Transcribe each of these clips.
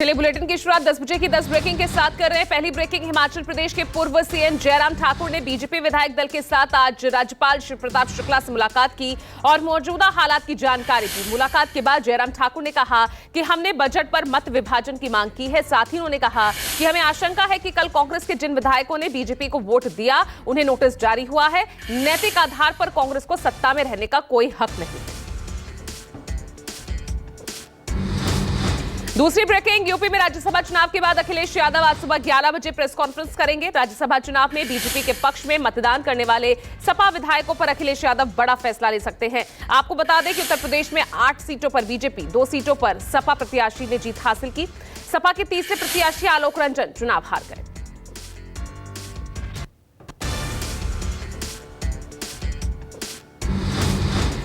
चलिए बुलेटिन की शुरुआत 10 बजे की 10 ब्रेकिंग के साथ कर रहे हैं। पहली ब्रेकिंग, हिमाचल प्रदेश के पूर्व सीएम जयराम ठाकुर ने बीजेपी विधायक दल के साथ आज राज्यपाल शिव प्रताप शुक्ला से मुलाकात की और मौजूदा हालात की जानकारी दी। मुलाकात के बाद जयराम ठाकुर ने कहा कि हमने बजट पर मत विभाजन की मांग की है। साथ ही उन्होंने कहा कि हमें आशंका है कि कल कांग्रेस के जिन विधायकों ने बीजेपी को वोट दिया उन्हें नोटिस जारी हुआ है। नैतिक आधार पर कांग्रेस को सत्ता में रहने का कोई हक नहीं है। दूसरी ब्रेकिंग, यूपी में राज्यसभा चुनाव के बाद अखिलेश यादव आज सुबह 11 बजे प्रेस कॉन्फ्रेंस करेंगे। राज्यसभा चुनाव में बीजेपी के पक्ष में मतदान करने वाले सपा विधायकों पर अखिलेश यादव बड़ा फैसला ले सकते हैं। आपको बता दें कि उत्तर प्रदेश में 8 सीटों पर बीजेपी, 2 सीटों पर सपा प्रत्याशी ने जीत हासिल की। सपा के तीसरे प्रत्याशी आलोक रंजन चुनाव हार गए।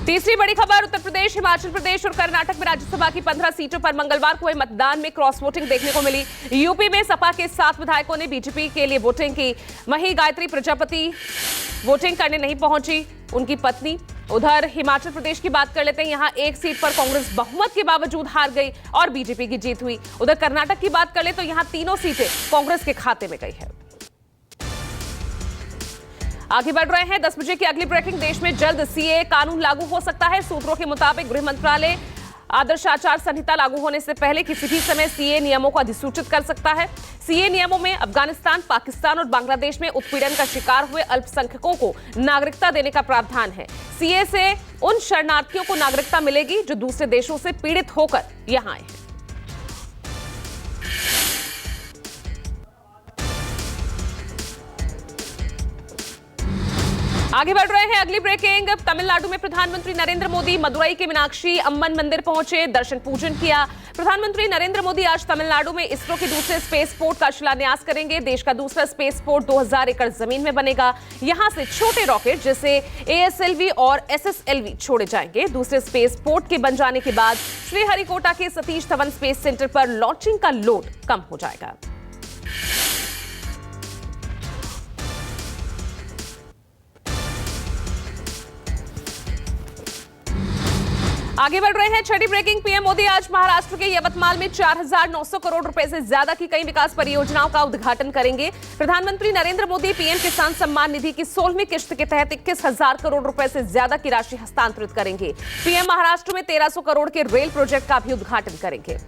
तीसरी बड़ी खबर, उत्तर प्रदेश, हिमाचल प्रदेश और कर्नाटक में राज्यसभा की 15 सीटों पर मंगलवार को हुए मतदान में क्रॉस वोटिंग देखने को मिली। यूपी में सपा के 7 विधायकों ने बीजेपी के लिए वोटिंग की। वहीं गायत्री प्रजापति वोटिंग करने नहीं पहुंची, उनकी पत्नी। उधर हिमाचल प्रदेश की बात कर लेते हैं। यहां 1 सीट पर कांग्रेस बहुमत के बावजूद हार गई और बीजेपी की जीत हुई। उधर कर्नाटक की बात कर ले तो यहां तीनों सीटें कांग्रेस के खाते में गई है। आगे बढ़ रहे हैं 10 बजे की अगली ब्रेकिंग, देश में जल्द सीए कानून लागू हो सकता है। सूत्रों के मुताबिक गृह मंत्रालय आदर्श आचार संहिता लागू होने से पहले किसी भी समय सीए नियमों को अधिसूचित कर सकता है। सीए नियमों में अफगानिस्तान, पाकिस्तान और बांग्लादेश में उत्पीड़न का शिकार हुए अल्पसंख्यकों को नागरिकता देने का प्रावधान है। सीए से उन शरणार्थियों को नागरिकता मिलेगी जो दूसरे देशों से पीड़ित होकर यहां आए हैं। आगे बढ़ रहे हैं अगली ब्रेकिंग, तमिलनाडु में प्रधानमंत्री नरेंद्र मोदी मदुरई के मीनाक्षी अम्मन मंदिर पहुंचे, दर्शन पूजन किया। प्रधानमंत्री नरेंद्र मोदी आज तमिलनाडु में इसरो के दूसरे स्पेस पोर्ट का शिलान्यास करेंगे। देश का दूसरा स्पेस पोर्ट 2000 एकड़ जमीन में बनेगा। यहां से छोटे रॉकेट जैसे ASLV और SSLV छोड़े जाएंगे। दूसरे स्पेस पोर्ट के बन जाने के बाद श्रीहरिकोटा के सतीश धवन स्पेस सेंटर पर लॉन्चिंग का लोड कम हो जाएगा। आगे बढ़ रहे हैं छठी ब्रेकिंग, पीएम मोदी आज महाराष्ट्र के यवतमाल में 4900 करोड़ रुपए से ज्यादा की कई विकास परियोजनाओं का उद्घाटन करेंगे। प्रधानमंत्री नरेंद्र मोदी पीएम किसान सम्मान निधि की 16वीं किश्त के तहत 21,000 करोड़ रुपए से ज्यादा की राशि हस्तांतरित करेंगे। पीएम महाराष्ट्र में 1300 करोड़ के रेल प्रोजेक्ट का भी उद्घाटन करेंगे।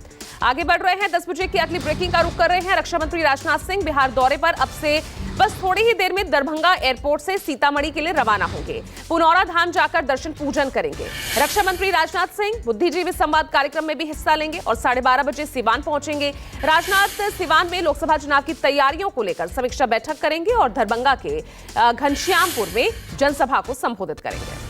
आगे बढ़ रहे हैं 10 बजे की अगली ब्रेकिंग का रुख कर रहे हैं। रक्षा मंत्री राजनाथ सिंह बिहार दौरे पर अब से बस थोड़ी ही देर में दरभंगा एयरपोर्ट से सीतामढ़ी के लिए रवाना होंगे। पुनौरा धाम जाकर दर्शन पूजन करेंगे। रक्षा मंत्री राजनाथ सिंह बुद्धिजीवी संवाद कार्यक्रम में भी हिस्सा लेंगे और 12:30 बजे सिवान पहुंचेंगे। राजनाथ सिवान में लोकसभा चुनाव की तैयारियों को लेकर समीक्षा बैठक करेंगे और दरभंगा के घनश्यामपुर में जनसभा को संबोधित करेंगे।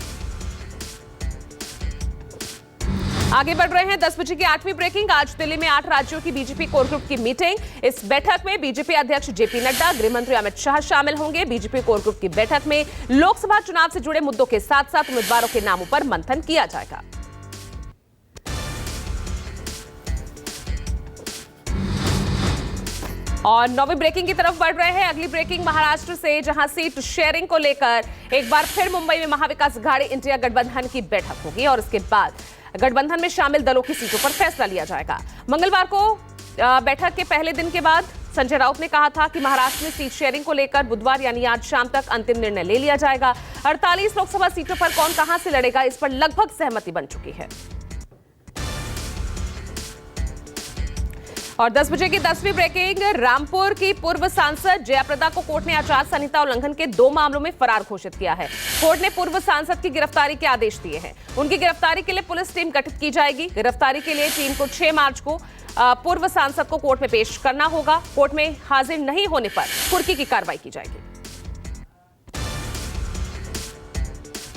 आगे बढ़ रहे हैं 10 बजे की 8वीं ब्रेकिंग, आज दिल्ली में 8 राज्यों की बीजेपी कोर ग्रुप की मीटिंग। इस बैठक में बीजेपी अध्यक्ष जेपी नड्डा, गृह मंत्री अमित शाह शामिल होंगे। बीजेपी कोर ग्रुप की बैठक में लोकसभा चुनाव से जुड़े मुद्दों के साथ साथ उम्मीदवारों के नामों पर मंथन किया जाएगा। और 9वीं ब्रेकिंग की तरफ बढ़ रहे हैं। अगली ब्रेकिंग महाराष्ट्र से, जहां सीट शेयरिंग को लेकर एक बार फिर मुंबई में महाविकास अघाड़ी इंडिया गठबंधन की बैठक होगी और इसके बाद गठबंधन में शामिल दलों की सीटों पर फैसला लिया जाएगा। मंगलवार को बैठक के पहले दिन के बाद संजय राउत ने कहा था कि महाराष्ट्र में सीट शेयरिंग को लेकर बुधवार यानी आज शाम तक अंतिम निर्णय ले लिया जाएगा। 48 लोकसभा सीटों पर कौन कहां से लड़ेगा, इस पर लगभग सहमति बन चुकी है। और 10 बजे की 10वीं ब्रेकिंग, रामपुर की पूर्व सांसद जयाप्रदा को कोर्ट ने आचार संहिता उल्लंघन के 2 मामलों में फरार घोषित किया है। कोर्ट ने पूर्व सांसद की गिरफ्तारी के आदेश दिए हैं। उनकी गिरफ्तारी के लिए पुलिस टीम गठित की जाएगी। गिरफ्तारी के लिए टीम को 6 मार्च को पूर्व सांसद को कोर्ट में पेश करना होगा। कोर्ट में हाजिर नहीं होने पर कुर्की की कार्रवाई की जाएगी।